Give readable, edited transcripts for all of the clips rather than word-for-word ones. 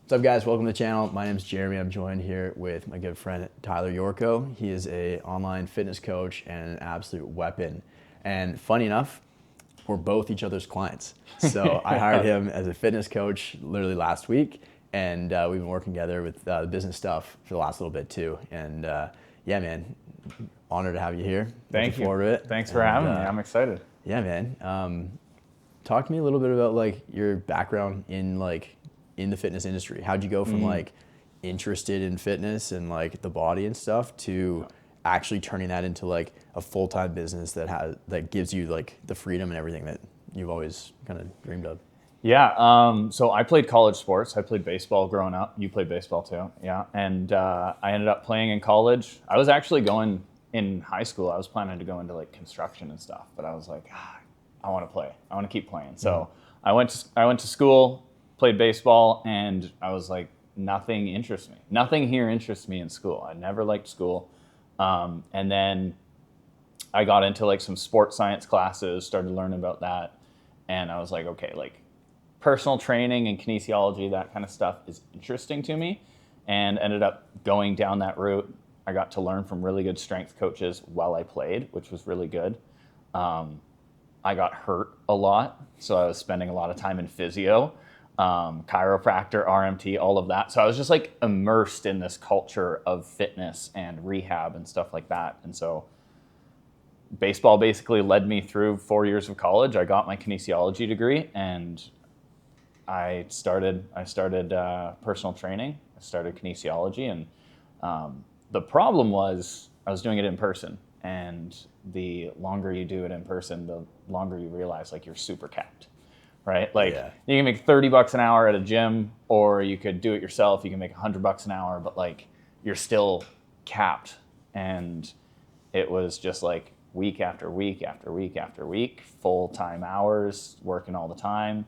What's up, guys? Welcome to the channel. My name is Jeremy. I'm joined here with my good friend Tyler Yorko. He is an online fitness coach and an absolute weapon. And funny enough, we're both each other's clients. So I hired him as a fitness coach literally last week, and we've been working together with the business stuff for the last little bit too. And yeah, man, honored to have you here. Thank you. Forward to it. Thanks for having me. I'm excited. Yeah, man. Talk to me a little bit about like your background in the fitness industry. How'd you go from like interested in fitness and like the body and stuff to actually turning that into like a full-time business that gives you like the freedom and everything that you've always kind of dreamed of? Yeah. So I played college sports. I played baseball growing up. You played baseball too. Yeah. And I ended up playing in college. I was actually going in high school. I was planning to go into like construction and stuff, but I was like, I want to play. I want to keep playing. So I went to school, played baseball, and I was like, nothing interests me. Nothing here interests me in school. I never liked school. And then I got into like some sports science classes, started learning about that. And I was like, okay, like personal training and kinesiology, that kind of stuff is interesting to me, and ended up going down that route. I got to learn from really good strength coaches while I played, which was really good. I got hurt a lot, so I was spending a lot of time in physio, chiropractor, RMT, all of that. So I was just like immersed in this culture of fitness and rehab and stuff like that. And so baseball basically led me through 4 years of college. I got my kinesiology degree, and I started personal training. I started kinesiology, and the problem was I was doing it in person. And the longer you do it in person, the longer you realize like you're super capped, right? Like you can make $30 an hour at a gym, or you could do it yourself. You can make $100 an hour, but like you're still capped. And it was just like week after week after week after week, full-time hours, working all the time.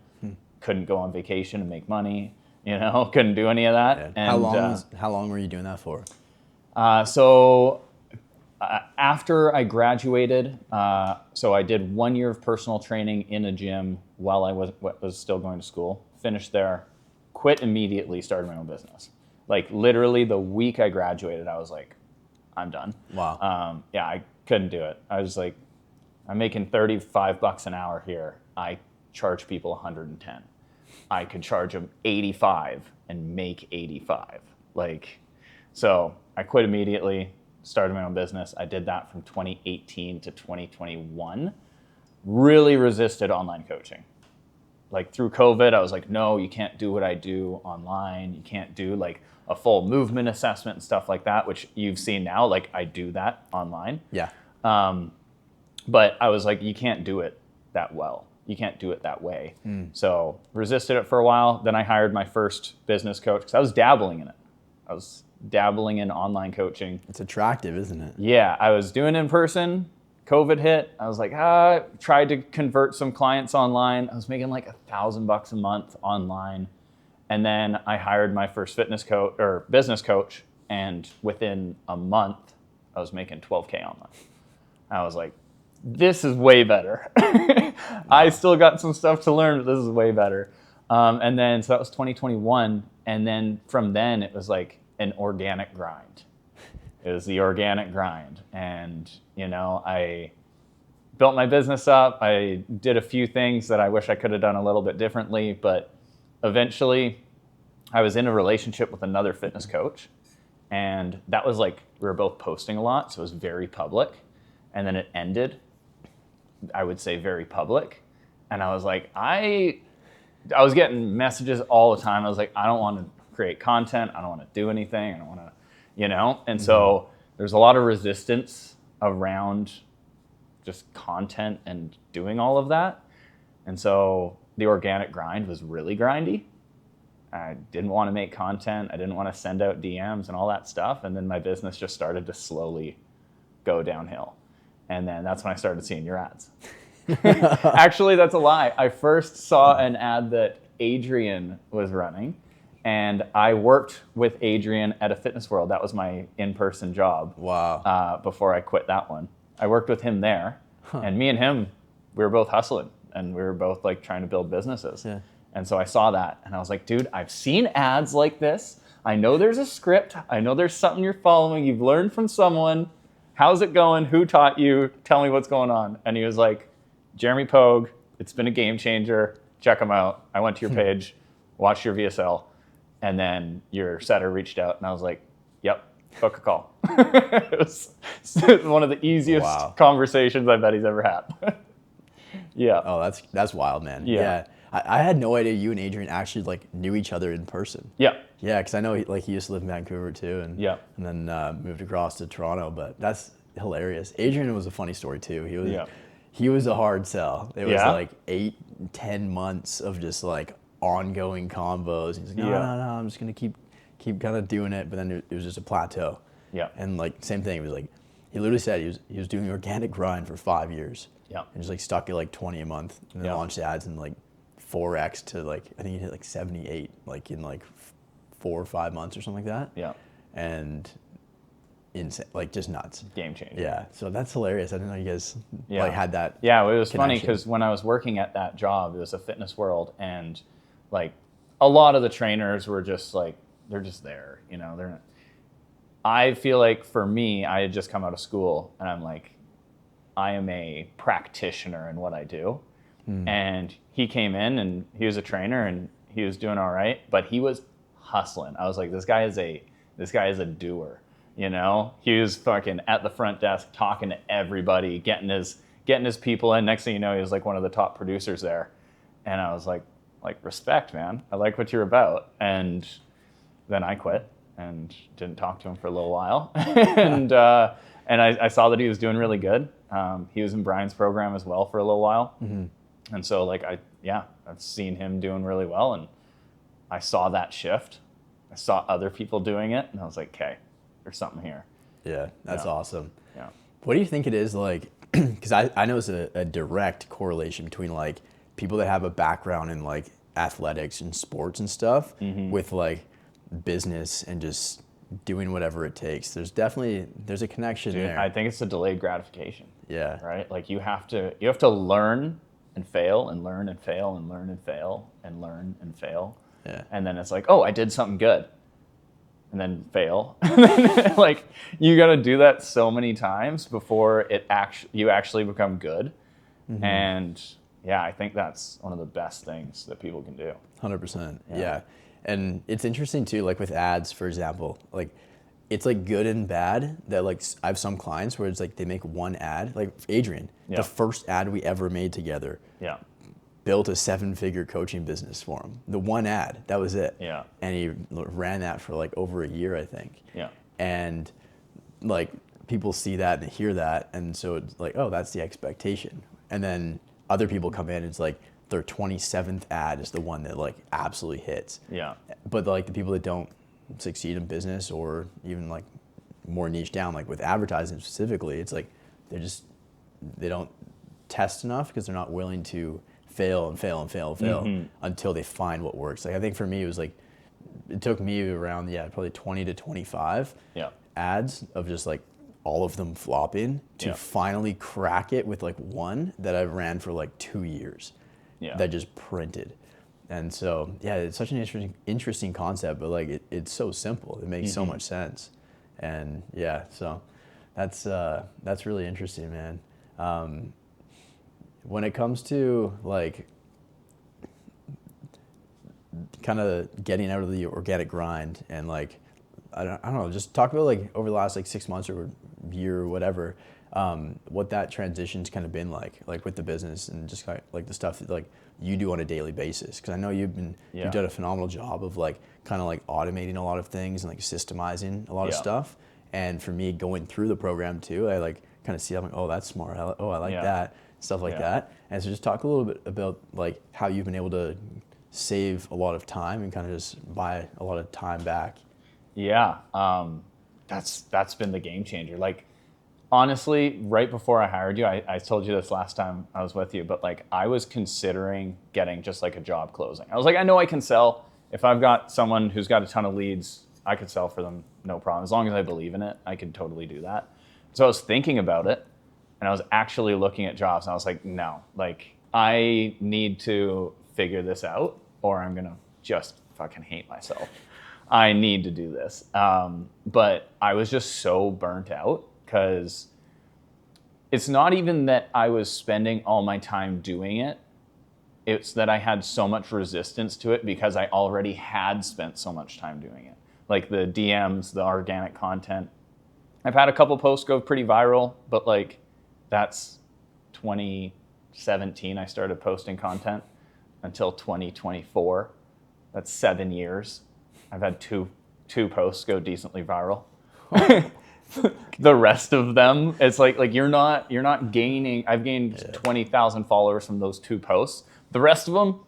Couldn't go on vacation and make money, couldn't do any of that. Yeah. And how long were you doing that for? After I graduated, so I did 1 year of personal training in a gym while I was still going to school, finished there, quit immediately, started my own business. Like literally the week I graduated, I was like, I'm done. Wow. I couldn't do it. I was like, I'm making $35 an hour here. I charge people 110. I could charge them 85 and make 85. So I quit immediately, started my own business. I did that from 2018 to 2021. Really resisted online coaching. Like through COVID, I was like, no, you can't do what I do online. You can't do like a full movement assessment and stuff like that, which you've seen now. Like I do that online. Yeah. But I was like, you can't do it that well. You can't do it that way. So resisted it for a while. Then I hired my first business coach because I was dabbling in it. I was dabbling in online coaching. It's attractive, isn't it? Yeah, I was doing in person. COVID hit. I was like, tried to convert some clients online. I was making like $1,000 a month online. And then I hired my first fitness coach or business coach. And within a month, I was making $12K online. I was like, this is way better. I still got some stuff to learn, but this is way better. And then, so that was 2021. And then from then it was like an organic grind. It was the organic grind. And, I built my business up. I did a few things that I wish I could have done a little bit differently, but eventually I was in a relationship with another fitness coach. And that was like, we were both posting a lot. So it was very public. And then it ended, I would say very public. And I was like, I was getting messages all the time. I was like, I don't want to create content. I don't want to do anything. I don't want to, And so there's a lot of resistance around just content and doing all of that. And so the organic grind was really grindy. I didn't want to make content. I didn't want to send out DMs and all that stuff. And then my business just started to slowly go downhill. And then that's when I started seeing your ads. Actually, that's a lie. I first saw an ad that Adrian was running, and I worked with Adrian at a Fitness World. That was my in-person job. Wow. Before I quit that one. I worked with him there, and me and him, we were both hustling, and we were both like trying to build businesses. Yeah. And so I saw that and I was like, dude, I've seen ads like this. I know there's a script. I know there's something you're following. You've learned from someone. How's it going? Who taught you? Tell me what's going on. And he was like, Jeremy Pogue, it's been a game changer. Check him out. I went to your page, watched your VSL, and then your setter reached out and I was like, yep, book a call. It was one of the easiest conversations I bet he's ever had. Yeah. Oh, that's wild, man. Yeah. I had no idea you and Adrian actually like knew each other in person. Yeah. Yeah, because I know he used to live in Vancouver too, and then moved across to Toronto. But that's hilarious. Adrian was a funny story too. He was a hard sell. It was like 8-10 months of just like ongoing combos. He's like, no, I'm just gonna keep kind of doing it. But then it was just a plateau. Yeah. And like same thing. It was like he literally said he was doing organic grind for 5 years. Yeah. And just like stuck at like 20 a month, and then launched ads and like 4x to like I think he hit like 78 like in like 4 or 5 months or something like that. Yeah. And insane, like just nuts. Game changer. Yeah. So that's hilarious. I didn't know you guys like had that. Yeah, it was connection. funny because when I was working at that job, it was a fitness world, and like a lot of the trainers were just like they're just there, you know. They're not, I feel like for me, I had just come out of school, and I'm like, I am a practitioner in what I do. And he came in and he was a trainer and he was doing all right, but he was hustling. I was like, this guy is a doer, you know? He was fucking at the front desk talking to everybody, getting his people in. Next thing you know, he was like one of the top producers there. And I was like respect, man. I like what you're about. And then I quit and didn't talk to him for a little while. And I saw that he was doing really good. He was in Brian's program as well for a little while. Mm-hmm. And so like I've seen him doing really well, and I saw that shift. I saw other people doing it, and I was like, okay, there's something here. Yeah, that's awesome. Yeah. What do you think it is like, because I know it's a direct correlation between like people that have a background in like athletics and sports and stuff with like business and just doing whatever it takes. There's a connection there. I think it's a delayed gratification. Yeah. Right? Like you have to learn and fail and learn and fail and learn and fail and learn and fail. Yeah. And then it's like, oh, I did something good. And then fail. And then, like you got to do that so many times before you actually become good. Mm-hmm. And yeah, I think that's one of the best things that people can do. 100%. Yeah. And it's interesting too, like with ads, for example, like it's like good and bad that like I have some clients where it's like they make one ad, like Adrian, the first ad we ever made together, built a 7-figure coaching business for him. The one ad, that was it. Yeah. And he ran that for like over a year, I think. Yeah. And like people see that and hear that, and so it's like, oh, that's the expectation. And then other people come in and it's like their 27th ad is the one that like absolutely hits. Yeah. But like the people that don't succeed in business or even like more niche down, like with advertising specifically, it's like they don't test enough because they're not willing to fail until they find what works. Like I think for me, it took me around probably 20 to 25 ads of just like all of them flopping to finally crack it with like one that I ran for like 2 years that just printed. And so, it's such an interesting concept, but like it's so simple. It makes so much sense. And so that's really interesting, man. When it comes to like kind of getting out of the organic grind and like, I don't know, just talk about like over the last like 6 months or year or whatever, what that transition's kind of been like with the business and just like the stuff that like you do on a daily basis. Cause I know you've done a phenomenal job of like kind of like automating a lot of things and like systemizing a lot of stuff. And for me going through the program too, I like kind of see, I'm like, oh, that's smart. I like that, stuff like that. And so just talk a little bit about like how you've been able to save a lot of time and kind of just buy a lot of time back. Yeah. That's been the game changer. Like, honestly, right before I hired you, I told you this last time I was with you, but like I was considering getting just like a job closing. I was like, I know I can sell. If I've got someone who's got a ton of leads, I could sell for them, no problem. As long as I believe in it, I could totally do that. So I was thinking about it and I was actually looking at jobs and I was like, no, like I need to figure this out or I'm going to just fucking hate myself. I need to do this. But I was just so burnt out because it's not even that I was spending all my time doing it. It's that I had so much resistance to it because I already had spent so much time doing it. Like the DMs, the organic content. I've had a couple posts go pretty viral, but like that's 2017 I started posting content until 2024. That's 7 years. I've had two posts go decently viral. The rest of them, it's like you're not gaining. I've gained 20,000 followers from those 2 posts. The rest of them,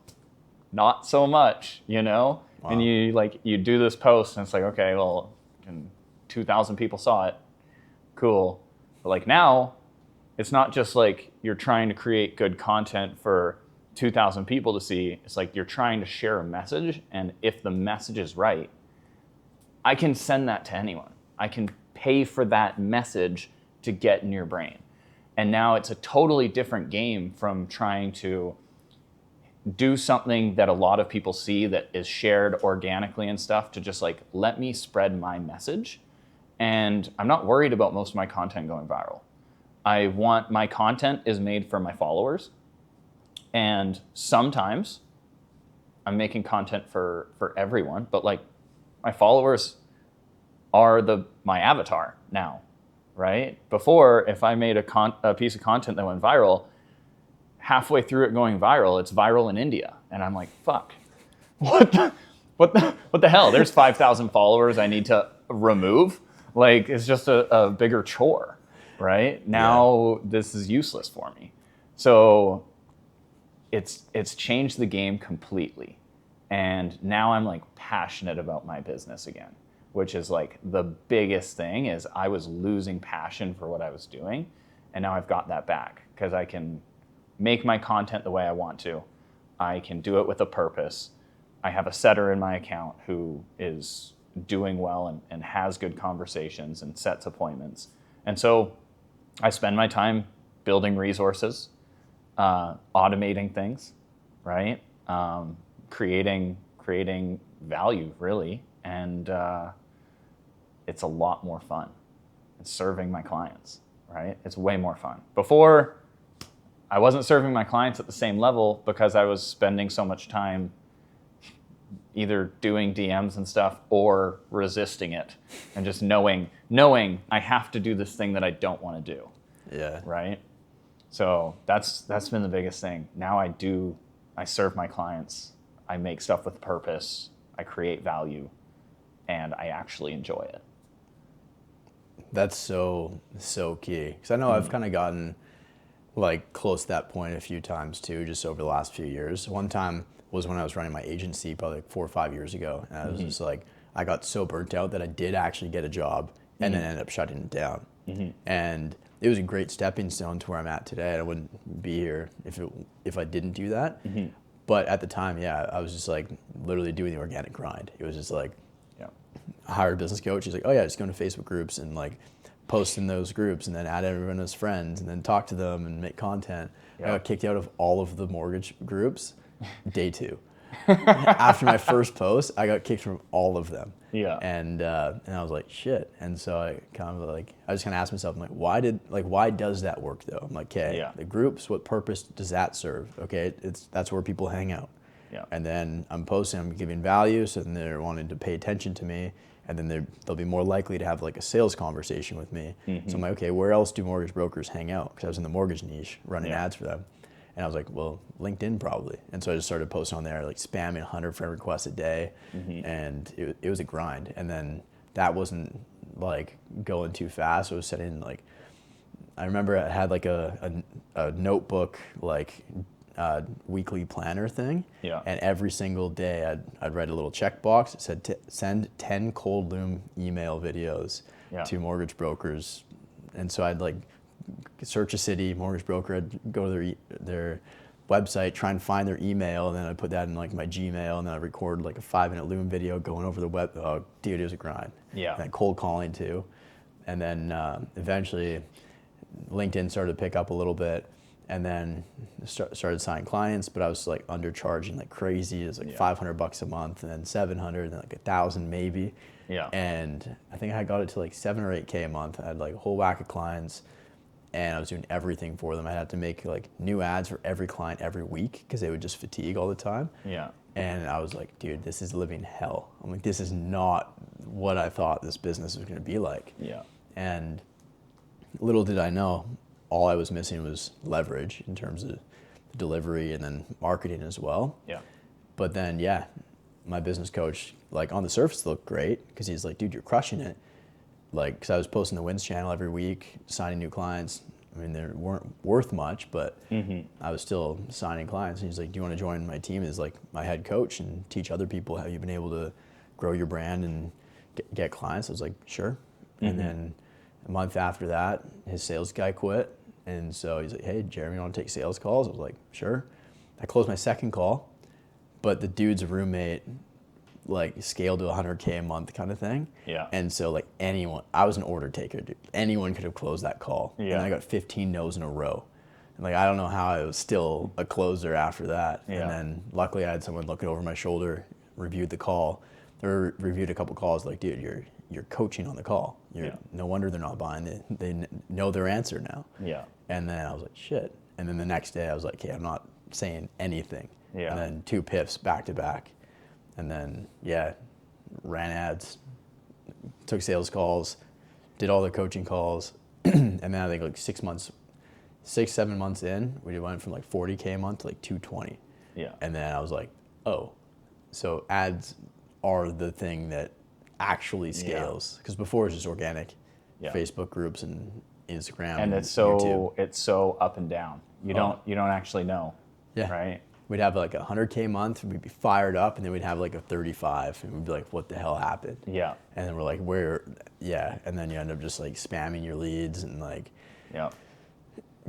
not so much, you know. Wow. And you do this post, and it's like, okay, well, 2,000 people saw it, cool. But like now, it's not just like you're trying to create good content for 2,000 people to see. It's like you're trying to share a message, and if the message is right, I can send that to anyone. I can pay for that message to get in your brain. And now it's a totally different game from trying to do something that a lot of people see that is shared organically and stuff to just like, let me spread my message. And I'm not worried about most of my content going viral. I want my content is made for my followers. And sometimes I'm making content for everyone, but like my followers are my avatar now, right? Before, if I made a piece of content that went viral, halfway through it going viral, it's viral in India. And I'm like, fuck, what the hell? There's 5,000 followers I need to remove. Like, it's just a bigger chore, right? Now this is useless for me. So it's changed the game completely. And now I'm like passionate about my business again, which is like the biggest thing. Is I was losing passion for what I was doing. And now I've got that back because I can make my content the way I want to. I can do it with a purpose. I have a setter in my account who is doing well and has good conversations and sets appointments. And so I spend my time building resources, automating things, right? Creating value, really. And it's a lot more fun. It's serving my clients, right? It's way more fun. Before, I wasn't serving my clients at the same level because I was spending so much time either doing DMs and stuff or resisting it and just knowing I have to do this thing that I don't want to do. Yeah. Right? So that's been the biggest thing. Now I serve my clients. I make stuff with purpose. I create value, and I actually enjoy it. That's so key. Because I know I've kind of gotten like close to that point a few times too, just over the last few years. One time was when I was running my agency probably like 4 or 5 years ago. And I was just like, I got so burnt out that I did actually get a job and then ended up shutting it down. And it was a great stepping stone to where I'm at today. I wouldn't be here if I didn't do that. But at the time, I was just like literally doing the organic grind. It was just like, I hired a business coach. He's like, oh yeah, just go into Facebook groups and like post in those groups and then add everyone as friends and then talk to them and make content. I got kicked out of all of the mortgage groups day 2. After my first post, I got kicked from all of them. And I was like, shit. And so I just kind of asked myself, I'm like, why does that work though? I'm like, okay, the groups, what purpose does that serve? Okay, that's where people hang out. And then I'm posting, I'm giving value, so then they're wanting to pay attention to me, and then they'll be more likely to have like a sales conversation with me. So I'm like, okay, where else do mortgage brokers hang out? Because I was in the mortgage niche running ads for them. And I was like, well, LinkedIn probably. And so I just started posting on there, like spamming 100 friend requests a day. And it was a grind. And then that wasn't like going too fast. I was setting like, I remember I had like a notebook, like weekly planner thing. And every single day I'd write a little checkbox. It said send 10 cold loom email videos to mortgage brokers. And so I'd like search a city, mortgage broker, I'd go to their website, try and find their email, and then I'd put that in like my Gmail, and then I'd record like a 5-minute Loom video going over the web. Oh, dude, it was a grind. And then cold calling too. And then eventually LinkedIn started to pick up a little bit, And then started signing clients, but I was like undercharging like crazy. It was like $500 a month, and then 700, and then like 1,000 maybe. Yeah. And I think I got it to like 7 or 8K a month. I had like a whole whack of clients, and I was doing everything for them. I had to make like new ads for every client every week because they would just fatigue all the time. Yeah. And I was like, dude, this is living hell. I'm like, this is not what I thought this business was going to be like. Yeah. And little did I know, all I was missing was leverage in terms of delivery and then marketing as well. Yeah. But then, yeah, my business coach, like on the surface looked great because he's like, dude, you're crushing it. Like, because I was posting the wins channel every week, signing new clients. I mean, they weren't worth much, but I was still signing clients. And he's like, do you want to join my team as like my head coach and teach other people how you've been able to grow your brand and get clients? I was like, sure. And then a month after that, his sales guy quit. And so he's like, hey, Jeremy, you want to take sales calls? I was like, sure. I closed my second call, but the dude's roommate like scaled to 100K a month kind of thing. Yeah. And so like anyone, I was an order taker, dude. Anyone could have closed that call. Yeah. And I got 15 no's in a row. And like, I don't know how I was still a closer after that. Yeah. And then luckily I had someone looking over my shoulder, reviewed the call, or reviewed a couple calls like, dude, you're coaching on the call. No wonder they're not buying. They know their answer now. Yeah. And then I was like, shit. And then the next day I was like, okay, I'm not saying anything. Yeah. And then 2 PIFs back to back. And then, yeah, ran ads, took sales calls, did all the coaching calls. And then I think like 7 months in, we went from like 40K a month to like 220. Yeah. And then I was like, oh, so ads are the thing that actually scales. Because before it was just organic, Facebook groups and Instagram and it's so up and down. You don't actually know. Yeah. Right. We'd have like 100K a month, we'd be fired up, and then we'd have like a 35, and we'd be like, what the hell happened? Yeah. And then we're like, and then you end up just like spamming your leads and like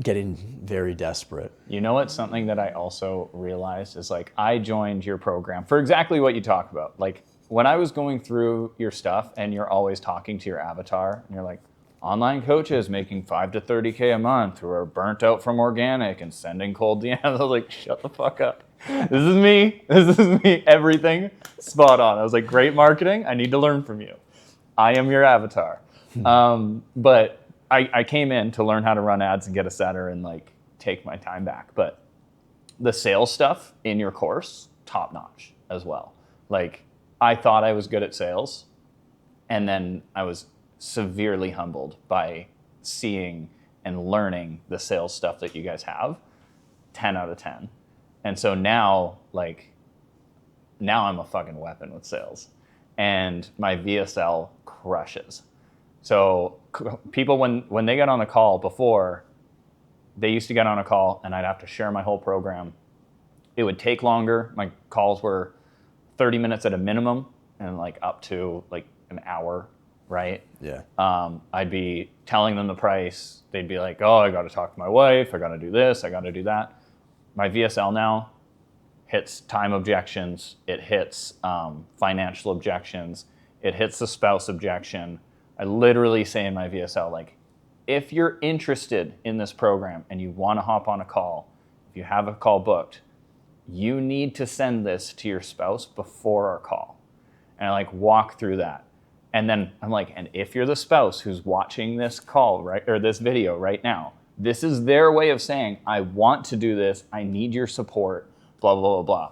getting very desperate. You know what? Something that I also realized is like, I joined your program for exactly what you talk about. Like when I was going through your stuff and you're always talking to your avatar and you're like, online coaches making 5 to 30K a month who are burnt out from organic and sending cold DMs. I was like, shut the fuck up. This is me. Everything spot on. I was like, great marketing. I need to learn from you. I am your avatar. But I came in to learn how to run ads and get a setter and like take my time back. But the sales stuff in your course, top notch as well. Like I thought I was good at sales, and then I was severely humbled by seeing and learning the sales stuff that you guys have. 10 out of 10. And so now I'm a fucking weapon with sales, and my VSL crushes. So people, when they get on the call before, they used to get on a call and I'd have to share my whole program. It would take longer. My calls were 30 minutes at a minimum and like up to like an hour. Right? Yeah. I'd be telling them the price. They'd be like, oh, I got to talk to my wife. I got to do this. I got to do that. My VSL now hits time objections. It hits financial objections. It hits the spouse objection. I literally say in my VSL, like, if you're interested in this program and you want to hop on a call, if you have a call booked, you need to send this to your spouse before our call. And I like walk through that. And then I'm like, and if you're the spouse who's watching this call, right, or this video right now, this is their way of saying, I want to do this. I need your support, blah, blah, blah, blah.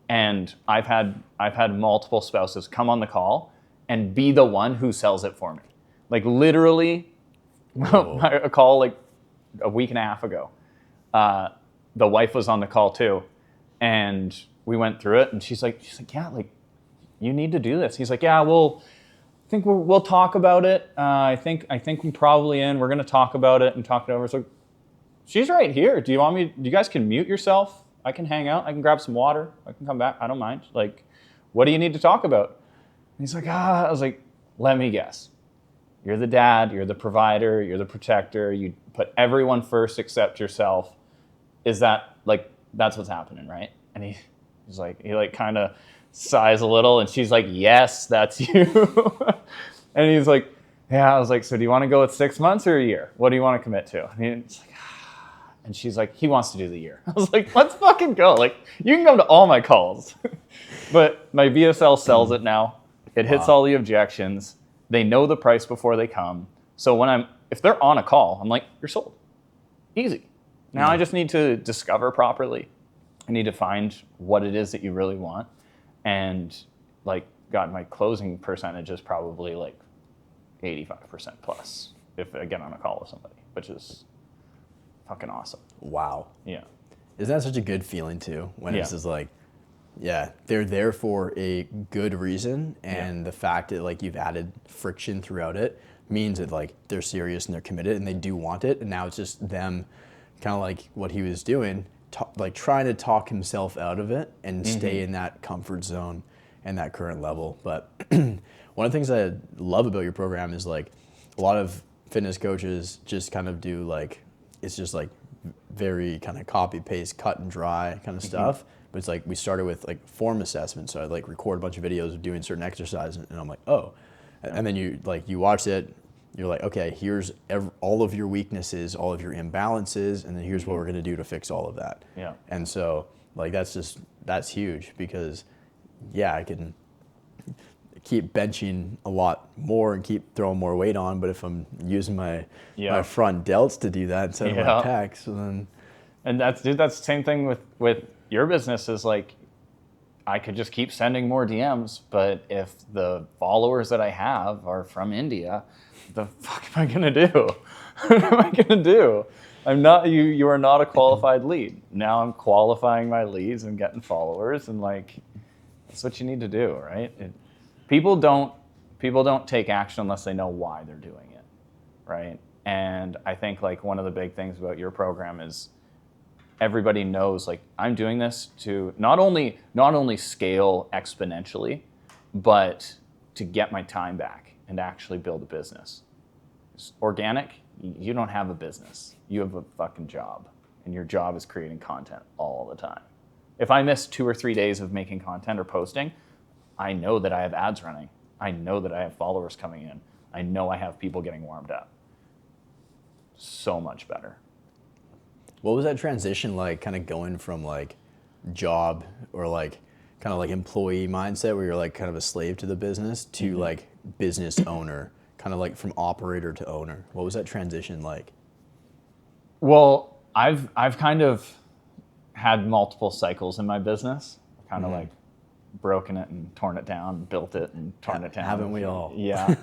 And I've had multiple spouses come on the call and be the one who sells it for me. Like literally a call like a week and a half ago. The wife was on the call too. And we went through it and she's like, yeah, like you need to do this. He's like, yeah, I think we'll talk about it. I think we probably we're going to talk about it and talk it over. So she's right here. Do you guys can mute yourself? I can hang out. I can grab some water. I can come back. I don't mind. Like, what do you need to talk about? And he's like, I was like, let me guess. You're the dad. You're the provider. You're the protector. You put everyone first except yourself. Is that like, that's what's happening, right? And he's like, he like kind of sighs a little, and she's like, yes, that's you. And he's like, yeah. I was like, so do you want to go with 6 months or a year? What do you want to commit to? And he's like, And she's like, he wants to do the year. I was like, let's fucking go. Like, you can come to all my calls. But my VSL sells it now. It hits all the objections. They know the price before they come. So if they're on a call, I'm like, you're sold. Easy. Now I just need to discover properly. I need to find what it is that you really want. And like, God, my closing percentage is probably like 85% plus if I get on a call with somebody, which is fucking awesome. Wow. Yeah. Isn't that such a good feeling too? When it's just like, yeah, they're there for a good reason, and the fact that like you've added friction throughout it means that like they're serious and they're committed and they do want it. And now it's just them, kind of like what he was doing, like trying to talk himself out of it and stay in that comfort zone and that current level. But one of the things I love about your program is like a lot of fitness coaches just kind of do like, it's just like very kind of copy paste, cut and dry kind of stuff. But it's like we started with like form assessment. So I'd like record a bunch of videos of doing certain exercises, and I'm like, oh. And then you watch it, you're like, okay, here's all of your weaknesses, all of your imbalances, and then here's what we're gonna do to fix all of that. Yeah. And so like that's huge, because I can keep benching a lot more and keep throwing more weight on, but if I'm using my front delts to do that instead of my pecs, then. And that's the same thing with your business. Is like, I could just keep sending more DMs, but if the followers that I have are from India, the fuck am I gonna do? What am I gonna do? I'm not you are not a qualified lead. Now I'm qualifying my leads and getting followers, and like, that's what you need to do, right? People don't take action unless they know why they're doing it, right? And I think like one of the big things about your program is everybody knows like I'm doing this to not only scale exponentially, but to get my time back and actually build a business. It's organic, you don't have a business. You have a fucking job, and your job is creating content all the time. If I miss 2 or 3 days of making content or posting, I know that I have ads running. I know that I have followers coming in. I know I have people getting warmed up. So much better. What was that transition like, kind of going from like job or like kind of like employee mindset where you're like kind of a slave to the business to like business owner, kind of like from operator to owner? What was that transition like? Well, I've kind of had multiple cycles in my business, kind of like broken it and torn it down, built it and torn it down. Haven't we all? Yeah.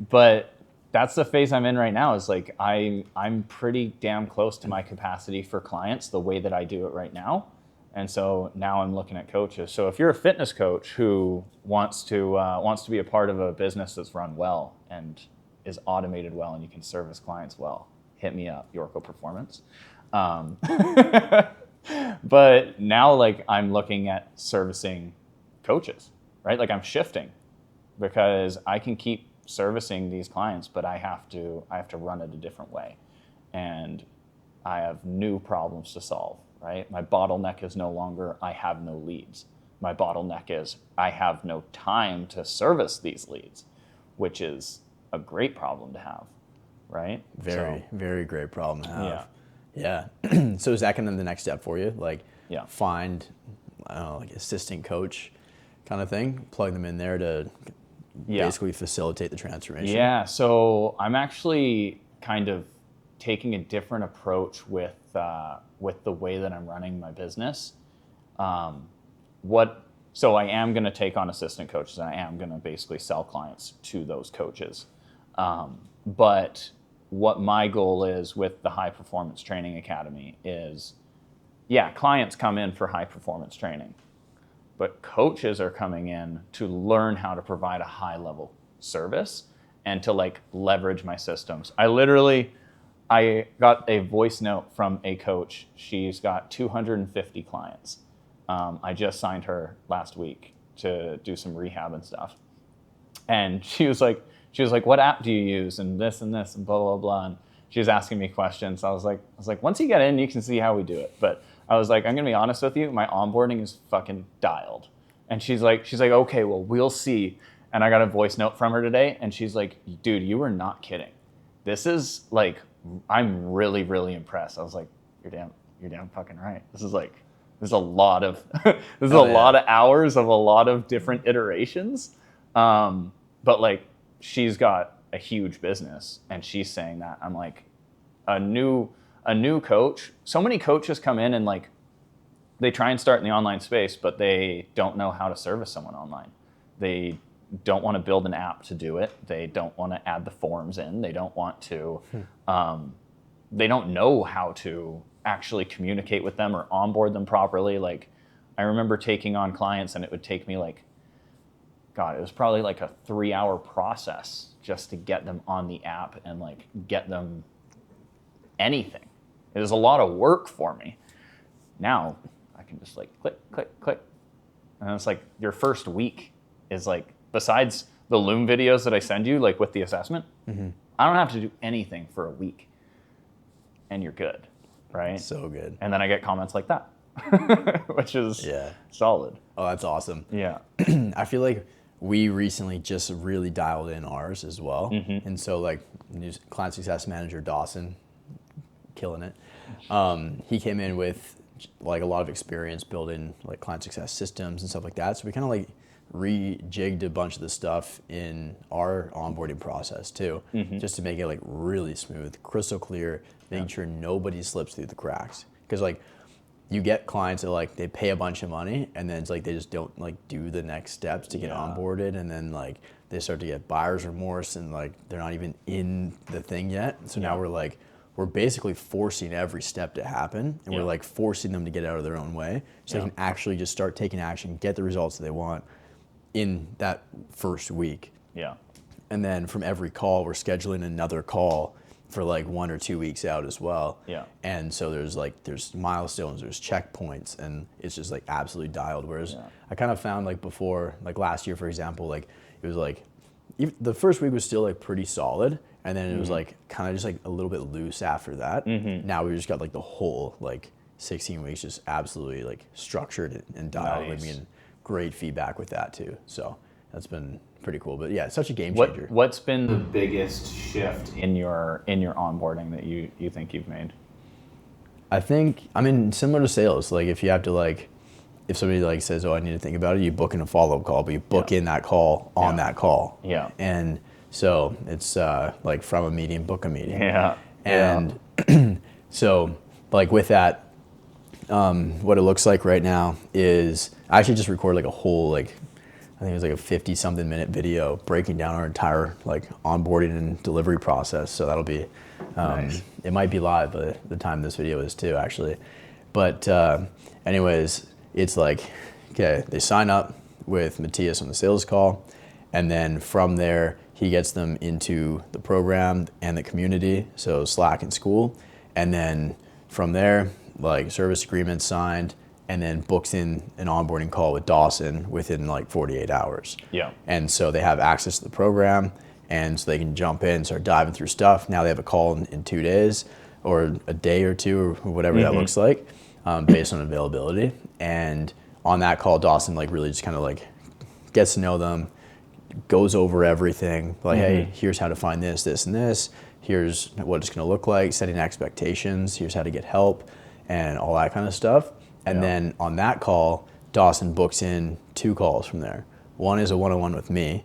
But that's the phase I'm in right now, is like I'm pretty damn close to my capacity for clients the way that I do it right now. And so now I'm looking at coaches. So if you're a fitness coach who wants to be a part of a business that's run well and is automated well and you can service clients well, hit me up, Yorko Performance. But now like I'm looking at servicing coaches, right? Like I'm shifting because I can keep servicing these clients, but I have to run it a different way. And I have new problems to solve, right? My bottleneck is no longer I have no leads. My bottleneck is I have no time to service these leads, which is a great problem to have, right? Very great problem to have. Yeah. So is that kind of the next step for you? Like find, I don't know, like assistant coach kind of thing, plug them in there to basically facilitate the transformation? Yeah, so I'm actually kind of taking a different approach with the way that I'm running my business. So I am going to take on assistant coaches, and I am going to basically sell clients to those coaches. But what my goal is with the High Performance Training Academy is, clients come in for high performance training, but coaches are coming in to learn how to provide a high level service and to like leverage my systems. I got a voice note from a coach. She's got 250 clients. I just signed her last week to do some rehab and stuff. And she was like, what app do you use? And this and this and blah, blah, blah. And she was asking me questions. I was like, once you get in, you can see how we do it. But I was like, I'm gonna be honest with you, my onboarding is fucking dialed. And she's like, okay, well, we'll see. And I got a voice note from her today, and she's like, dude, you were not kidding. This is like I'm really, really impressed. I was like, you're damn fucking right. There's a lot of lot of hours of a lot of different iterations. But like, she's got a huge business, and she's saying that. I'm like, a new coach. So many coaches come in and like, they try and start in the online space, but they don't know how to service someone online. They don't want to build an app to do it. They don't want to add the forms in. They don't want to, they don't know how to actually communicate with them or onboard them properly. Like, I remember taking on clients, and it would take me like, God, it was probably like a 3-hour process just to get them on the app and like get them anything. It was a lot of work for me. Now I can just like click, click, click. And it's like, your first week is like, besides the Loom videos that I send you, like with the assessment, I don't have to do anything for a week, and you're good, right? So good. And then I get comments like that, which is solid. Oh, that's awesome. Yeah. I feel like we recently just really dialed in ours as well. And so like new client success manager, Dawson, killing it. He came in with like a lot of experience building like client success systems and stuff like that. So we kind of like rejigged a bunch of the stuff in our onboarding process too, just to make it like really smooth, crystal clear, making sure nobody slips through the cracks. Because like, you get clients that like, they pay a bunch of money, and then it's like they just don't like do the next steps to get onboarded, and then like they start to get buyer's remorse, and like they're not even in the thing yet. So now we're basically forcing every step to happen, and we're like forcing them to get out of their own way, so they can actually just start taking action, get the results that they want in that first week. Yeah. And then from every call, we're scheduling another call for like 1 or 2 weeks out as well. Yeah. And so there's milestones, there's checkpoints, and it's just like absolutely dialed. Whereas I kind of found like before, like last year, for example, like it was like, the first week was still like pretty solid. And then it was like kind of just like a little bit loose after that. Now we just got like the whole like 16 weeks just absolutely like structured and dialed. Nice. I mean, great feedback with that too. So that's been pretty cool. But yeah, it's such a game changer. What's been the biggest shift in your onboarding that you think you've made? I think, I mean, similar to sales, like if you have to like, if somebody like says, oh, I need to think about it, you book in a follow-up call, but you book in that call on that call. Yeah. And so it's like from a meeting, book a meeting. Yeah. And so like with that, what it looks like right now is I actually just recorded like a whole, like, I think it was like a 50-something minute video breaking down our entire like onboarding and delivery process. So that'll be, nice. It might be live by the time this video is too, actually. But anyways, it's like, okay, they sign up with Matthias on the sales call, and then from there, he gets them into the program and the community, so Slack and school. And then from there, like service agreement signed, and then books in an onboarding call with Dawson within like 48 hours. Yeah. And so they have access to the program, and so they can jump in, start diving through stuff. Now they have a call in 2 days, or a day or two, or whatever that looks like, based on availability. And on that call, Dawson like really just kind of like gets to know them, goes over everything, like, hey, here's how to find this, this, and this. Here's what it's gonna look like, setting expectations. Here's how to get help, and all that kind of stuff. And then on that call, Dawson books in 2 calls from there. One is a one-on-one with me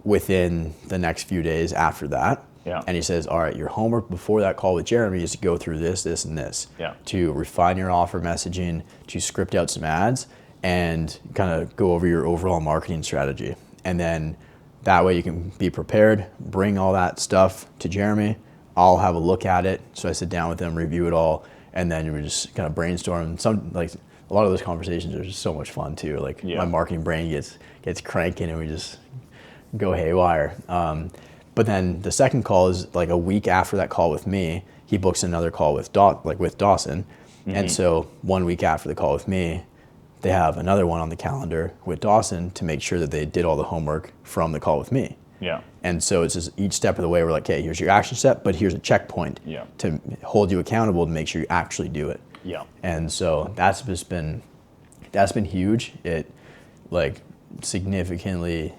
within the next few days after that. Yeah. And he says, all right, your homework before that call with Jeremy is to go through this, this, and this. Yeah. To refine your offer messaging, to script out some ads, and kind of go over your overall marketing strategy. And then that way you can be prepared, bring all that stuff to Jeremy. I'll have a look at it. So I sit down with him, review it all, and then we just kind of brainstorm. Some, like, a lot of those conversations are just so much fun too. Like my marketing brain gets cranking, and we just go haywire. But then the second call is like a week after that call with me. He books another call with Dawson, and so 1 week after the call with me, they have another one on the calendar with Dawson to make sure that they did all the homework from the call with me. Yeah. And so it's just each step of the way we're like, okay, here's your action step, but here's a checkpoint to hold you accountable to make sure you actually do it. Yeah. And so that's been huge. It like significantly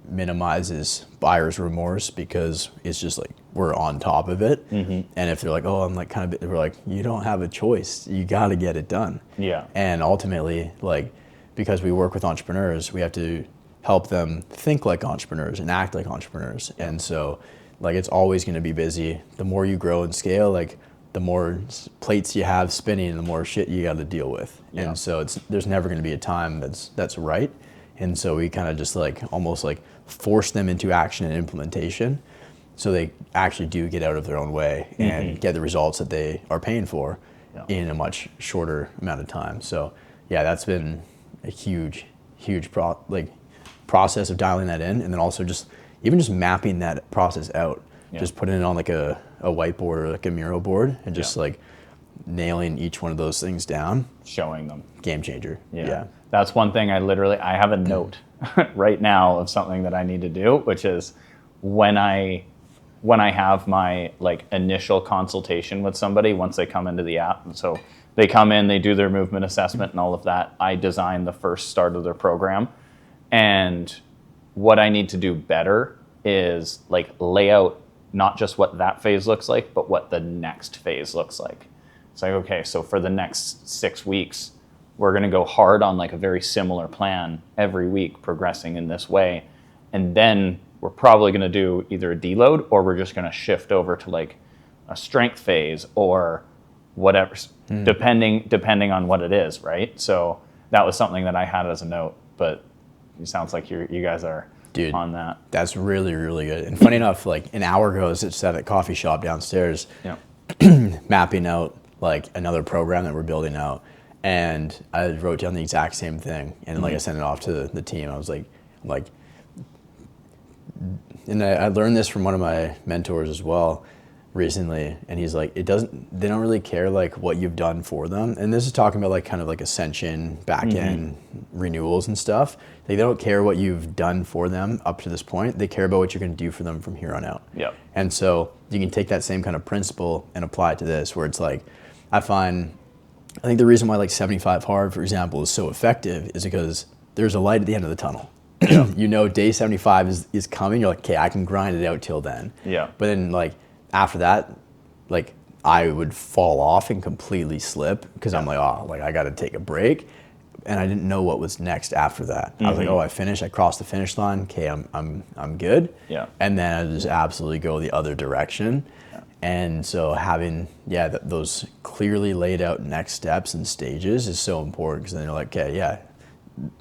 minimizes buyer's remorse, because it's just like we're on top of it. And if they're like, oh, I'm like kind of, we're like, you don't have a choice. You got to get it done. Yeah. And ultimately, like, because we work with entrepreneurs, we have to help them think like entrepreneurs and act like entrepreneurs. And so, like, it's always going to be busy. The more you grow and scale, like, the more plates you have spinning, the more shit you got to deal with. And so there's never going to be a time that's right. And so we kind of just like almost like force them into action and implementation, so they actually do get out of their own way and get the results that they are paying for in a much shorter amount of time. So yeah, that's been a huge process of dialing that in, and then also just mapping that process out, just putting it on like a whiteboard or like a mural board, and just like nailing each one of those things down, showing them. Game changer. Yeah. That's one thing I have a note right now of something that I need to do, which is when I have my like initial consultation with somebody, once they come into the app. And so they come in, they do their movement assessment and all of that. I design the first start of their program. And what I need to do better is like lay out not just what that phase looks like, but what the next phase looks like. It's like, okay, so for the next 6 weeks, we're going to go hard on like a very similar plan every week, progressing in this way. And then we're probably going to do either a deload, or we're just going to shift over to like a strength phase or whatever, depending on what it is, right? So that was something that I had as a note, but it sounds like you guys are on that. That's really, really good. And funny enough, like an hour ago, I was just at a coffee shop downstairs, mapping out like another program that we're building out. And I wrote down the exact same thing, and like I sent it off to the team. I was like, and I learned this from one of my mentors as well recently, and he's like, they don't really care like what you've done for them. And this is talking about like kind of like Ascension, back end renewals and stuff. Like, they don't care what you've done for them up to this point. They care about what you're going to do for them from here on out. And so you can take that same kind of principle and apply it to this, where it's like, I think the reason why like 75 hard, for example, is so effective is because there's a light at the end of the tunnel. You know, day 75 is coming. You're like, okay, I can grind it out till then. But then like after that, like I would fall off and completely slip, because I'm like, oh, like I got to take a break. And I didn't know what was next after that. I was like, oh, I crossed the finish line. Okay, I'm good. And then I just absolutely go the other direction. And so having, those clearly laid out next steps and stages is so important, because then you're like, okay,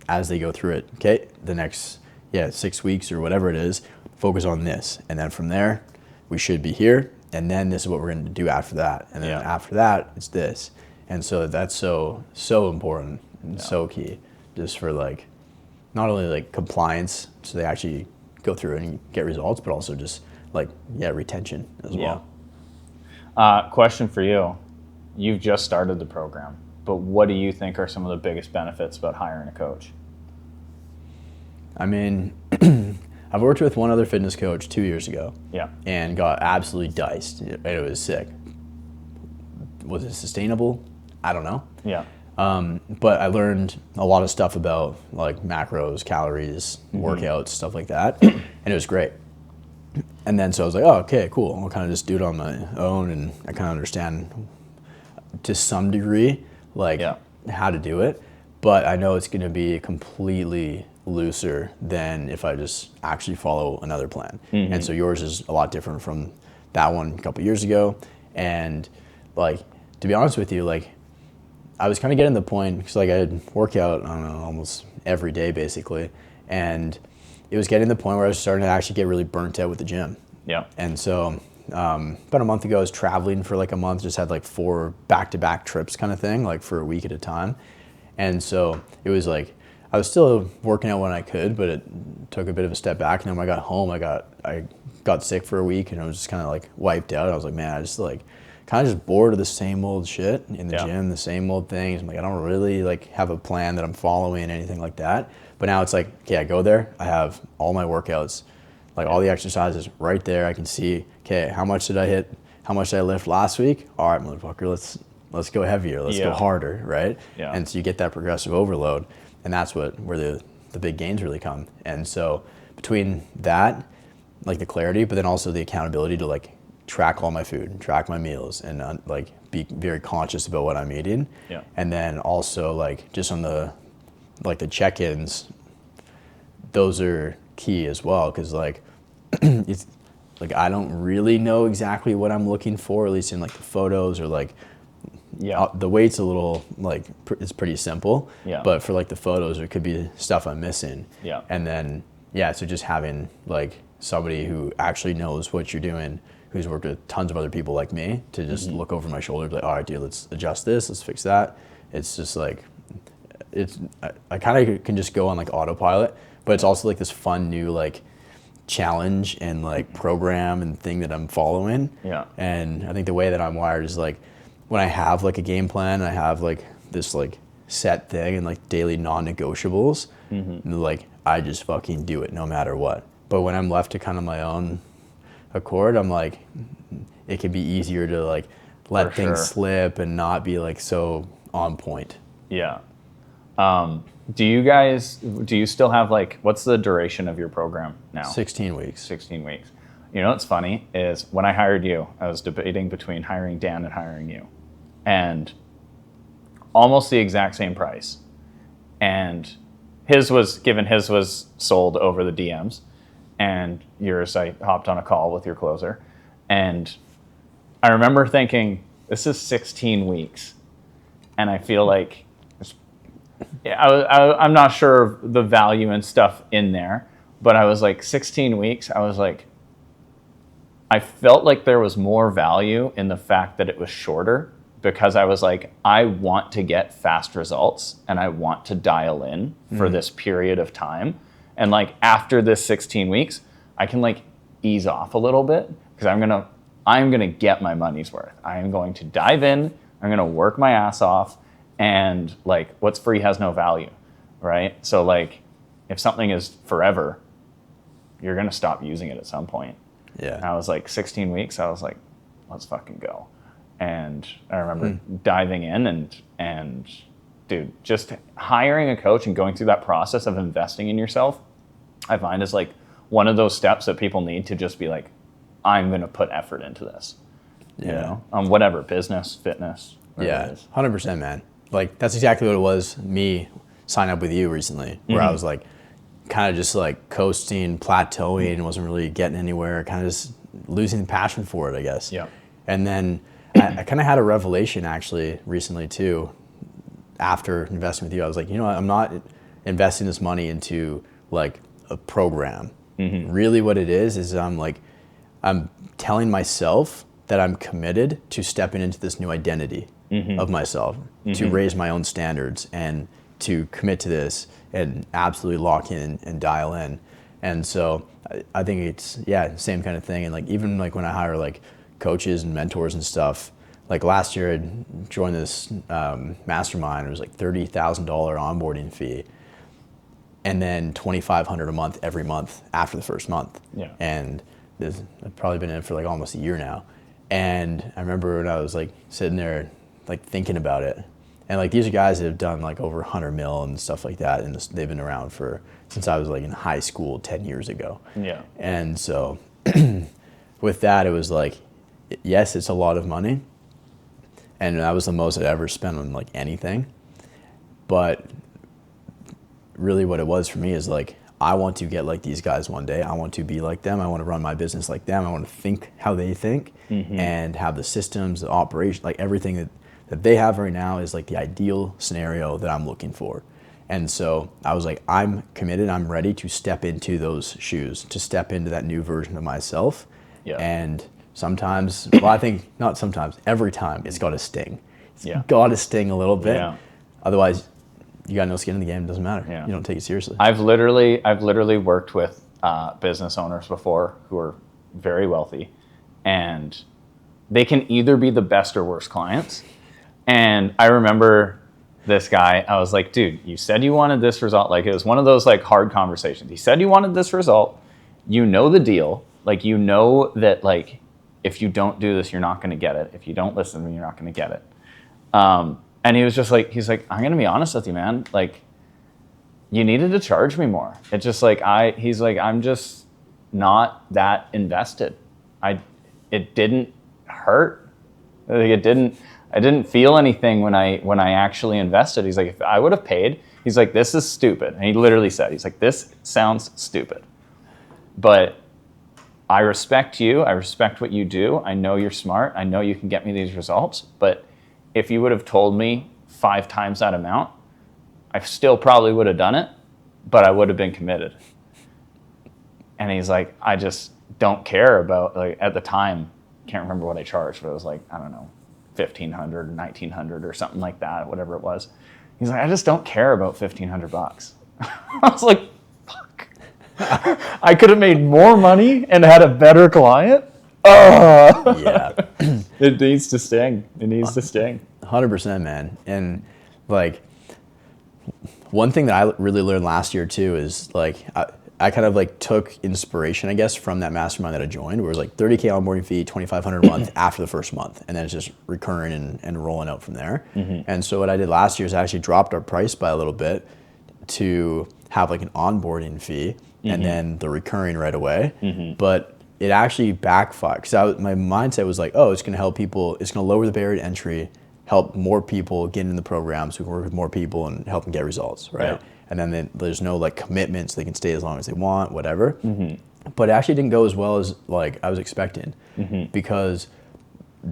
as they go through it, okay, the next, 6 weeks or whatever it is, focus on this. And then from there, we should be here. And then this is what we're going to do after that. And then after that, it's this. And so that's so important and so key, just for like, not only like compliance, so they actually go through it and get results, but also just like, retention as well. Question for you. You've just started the program, but what do you think are some of the biggest benefits about hiring a coach? I mean, I've worked with one other fitness coach 2 years ago. And got absolutely diced. It was sick. Was it sustainable? I don't know. But I learned a lot of stuff about like macros, calories, workouts, stuff like that. And it was great. And then so I was like, oh, okay, cool. I'll kind of just do it on my own, and I kind of understand to some degree like how to do it. But I know it's going to be completely looser than if I just actually follow another plan. And so yours is a lot different from that one a couple years ago. And like, to be honest with you, like I was kind of getting to the point, because like I'd work out, I don't know, almost every day basically. And it was getting to the point where I was starting to actually get really burnt out with the gym. And so about a month ago, I was traveling for like a month, just had like 4 back-to-back trips kind of thing, like for a week at a time. And so it was like, I was still working out when I could, but it took a bit of a step back. And then when I got home, I got sick for a week, and I was just kind of like wiped out. I was like, man, I just like kind of just bored of the same old shit in the gym, the same old things. I'm like, I don't really like have a plan that I'm following, anything like that. But now it's like, okay, I go there, I have all my workouts, like all the exercises right there. I can see, okay, how much did I hit? How much did I lift last week? All right, motherfucker, let's go heavier, let's go harder, right? And so you get that progressive overload, and that's where the big gains really come. And so between that, like the clarity, but then also the accountability to like track all my food, track my meals, and like be very conscious about what I'm eating. Yeah. And then also like just on the check-ins, those are key as well, because like it's like I don't really know exactly what I'm looking for, at least in like the photos, or like the weight's a little like it's pretty simple. Yeah. But for like the photos, there could be stuff I'm missing. Yeah. And then so just having like somebody who actually knows what you're doing, who's worked with tons of other people like me, to just look over my shoulder, be like, all right, dude, let's adjust this, let's fix that. It's just like I kind of can just go on like autopilot, but it's also like this fun new like challenge and like program and thing that I'm following. Yeah. And I think the way that I'm wired is like when I have like a game plan, I have like this like set thing and like daily non-negotiables, and like I just fucking do it no matter what. But when I'm left to kind of my own accord, I'm like, it can be easier to like let things slip and not be like so on point. Yeah. Do you still have like, what's the duration of your program now? 16 weeks. 16 weeks. You know what's funny is when I hired you, I was debating between hiring Dan and hiring you, and almost the exact same price. And his was sold over the DMs, and yours, I hopped on a call with your closer. And I remember thinking, this is 16 weeks. And I feel like, I'm not sure of the value and stuff in there, but I was like, 16 weeks, I was like, I felt like there was more value in the fact that it was shorter, because I was like, I want to get fast results and I want to dial in for this period of time. And like after this 16 weeks, I can like ease off a little bit, because I'm gonna get my money's worth. I am going to dive in, I'm gonna work my ass off, and like what's free has no value, right? So like if something is forever, you're gonna stop using it at some point. Yeah. And I was like 16 weeks, I was like, let's fucking go. And I remember diving in and dude, just hiring a coach and going through that process of investing in yourself, I find is like one of those steps that people need to just be like, I'm going to put effort into this, you know, whatever, business, fitness. Yeah, 100%, man. Like that's exactly what it was, me signing up with you recently, where I was like kind of just like coasting, plateauing, wasn't really getting anywhere, kind of just losing passion for it, I guess. Yeah. And then I kind of had a revelation actually recently too. After investing with you, I was like, you know what? I'm not investing this money into like a program. Really what it is I'm telling myself that I'm committed to stepping into this new identity of myself, to raise my own standards and to commit to this and absolutely lock in and dial in. And so I think it's, same kind of thing. And like, even like when I hire like coaches and mentors and stuff, like last year I joined this mastermind. It was like $30,000 onboarding fee, and then $2,500 a month every month after the first month. Yeah. And I've probably been in it for like almost a year now. And I remember when I was like sitting there like thinking about it, and like these are guys that have done like over 100 mil and stuff like that, and they've been around since I was like in high school 10 years ago. Yeah. And so with that, it was like, yes, it's a lot of money, and that was the most I'd ever spent on like anything. But really what it was for me is like, I want to get like these guys one day. I want to be like them. I want to run my business like them. I want to think how they think and have the systems, the operation, like everything that they have right now is like the ideal scenario that I'm looking for. And so I was like, I'm committed. I'm ready to step into those shoes, to step into that new version of myself. Yeah. And sometimes, well, I think not sometimes, every time it's got to sting. It's got to sting a little bit. Yeah. Otherwise, you got no skin in the game. It doesn't matter. Yeah. You don't take it seriously. I've literally worked with business owners before who are very wealthy, and they can either be the best or worst clients. And I remember this guy, I was like, dude, you said you wanted this result. Like, it was one of those like hard conversations. He said you wanted this result. You know the deal. Like, you know that like, if you don't do this, you're not going to get it. If you don't listen to me, you're not going to get it. And he was just like, he's like, I'm going to be honest with you, man. Like, you needed to charge me more. It's just like, he's like, I'm just not that invested. it didn't hurt. Like I didn't feel anything when I actually invested. He's like, if I would have paid, he's like, this is stupid. And he literally said, he's like, this sounds stupid. But I respect you. I respect what you do. I know you're smart. I know you can get me these results. But if you would have told me 5 times that amount, I still probably would have done it, but I would have been committed. And he's like, I just don't care about, like, at the time, can't remember what I charged, but it was like, I don't know, $1,500 or $1,900 or something like that, whatever it was. He's like, I just don't care about $1,500. I was like, fuck. I could have made more money and had a better client. Oh. Yeah. It needs to sting. It needs to sting. 100%, man. And like, one thing that I really learned last year too is like, I kind of like took inspiration, I guess, from that mastermind that I joined, where it was like $30K onboarding fee, $2,500 a month after the first month. And then it's just recurring and rolling out from there. Mm-hmm. And so what I did last year is I actually dropped our price by a little bit to have like an onboarding fee and then the recurring right away. Mm-hmm. But it actually backfired because my mindset was like, oh, it's going to help people. It's going to lower the barrier to entry, help more people get in the program so we can work with more people and help them get results, right? Yeah. And then there's no like commitment, so they can stay as long as they want, whatever. Mm-hmm. But it actually didn't go as well as like I was expecting because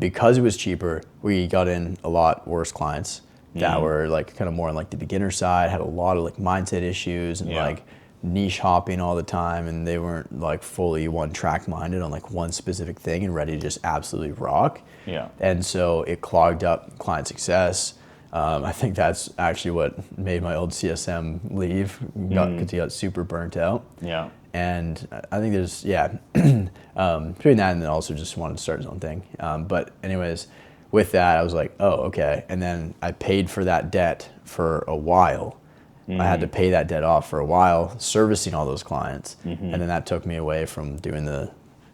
it was cheaper. We got in a lot worse clients that were like kind of more on like the beginner side, had a lot of like mindset issues and like niche hopping all the time, and they weren't like fully one track minded on like one specific thing and ready to just absolutely rock. Yeah. And so it clogged up client success. I think that's actually what made my old CSM leave, because he got super burnt out. Yeah. And I think there's, between that and then also just wanted to start his own thing. But anyways, with that, I was like, oh, okay. And then I paid for that debt for a while. I had to pay that debt off for a while, servicing all those clients. And then that took me away from doing the,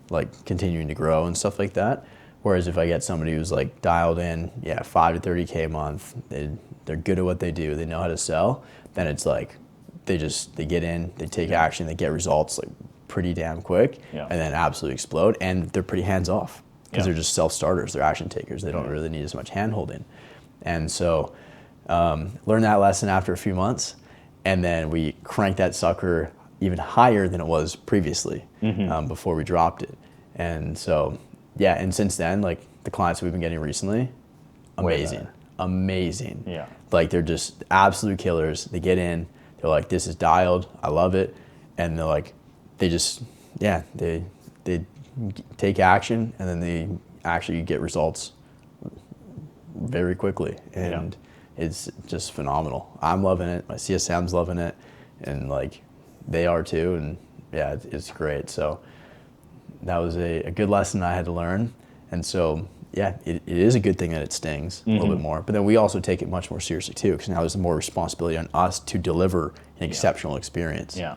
like, continuing to grow and stuff like that. Whereas if I get somebody who's like dialed in, 5 to 30K a month, they're good at what they do, they know how to sell, then it's like they get in, they take action, they get results like pretty damn quick, and then absolutely explode. And they're pretty hands off because they're just self-starters, they're action takers, they don't really need as much hand holding. And so learned that lesson after a few months, and then we cranked that sucker even higher than it was previously before we dropped it. And so and since then, like the clients we've been getting recently, amazing. Yeah. Like they're just absolute killers. They get in, they're like, this is dialed, I love it. And they're like, they take action, and then they actually get results very quickly. And it's just phenomenal. I'm loving it. My CSM's loving it. And like they are too. And it's great. So that was a good lesson I had to learn. And so, it is a good thing that it stings a little bit more. But then we also take it much more seriously too, because now there's more responsibility on us to deliver an exceptional experience. Yeah.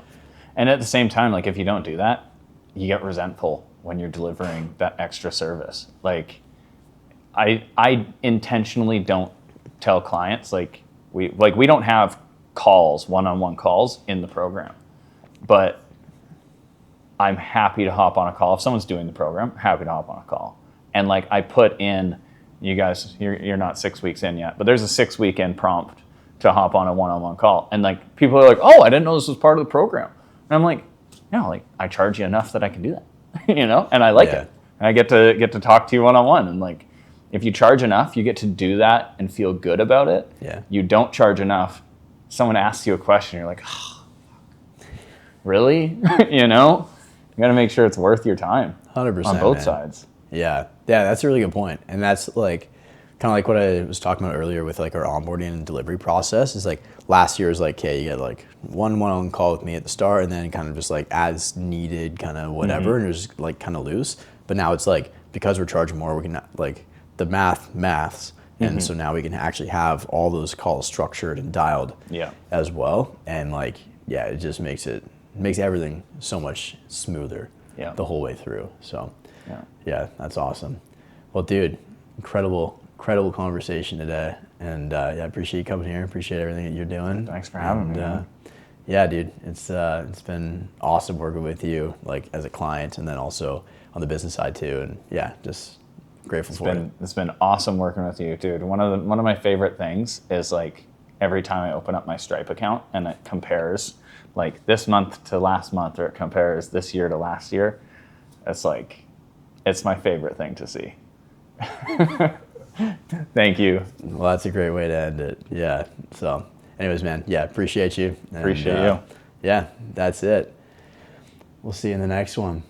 And at the same time, like if you don't do that, you get resentful when you're delivering that extra service. Like I intentionally don't tell clients, like we don't have calls, one-on-one calls in the program. But I'm happy to hop on a call. If someone's doing the program, happy to hop on a call. And like I put in, you guys, you're not 6 weeks in yet, but there's a 6 weekend prompt to hop on a one-on-one call. And like people are like, oh, I didn't know this was part of the program. And I'm like, no, like I charge you enough that I can do that, and I like it. And I get to talk to you one-on-one. And like, if you charge enough, you get to do that and feel good about it. Yeah. You don't charge enough, someone asks you a question, you're like, oh, really? You got to make sure it's worth your time. 100%, on both sides. Yeah, that's a really good point. And that's like kind of like what I was talking about earlier with like our onboarding and delivery process. Is like last year was like, okay, you get like one-on-one call with me at the start, and then kind of just like as needed, kind of whatever, and it was like kind of loose. But now it's like, because we're charging more, we can like the maths. And so now we can actually have all those calls structured and dialed as well. And like, it just makes everything so much smoother the whole way through. So that's awesome. Well, dude, incredible conversation today. And I appreciate you coming here. Appreciate everything that you're doing. Thanks for having me. Yeah, dude, it's been awesome working with you, like as a client, and then also on the business side too. And yeah, just grateful for it. It's been awesome working with you, dude. One of my favorite things is like every time I open up my Stripe account and it compares like this month to last month, or it compares this year to last year. It's like, it's my favorite thing to see. Thank you. Well, that's a great way to end it. Yeah. So anyways, man, yeah, appreciate you. Appreciate you. Yeah, that's it. We'll see you in the next one.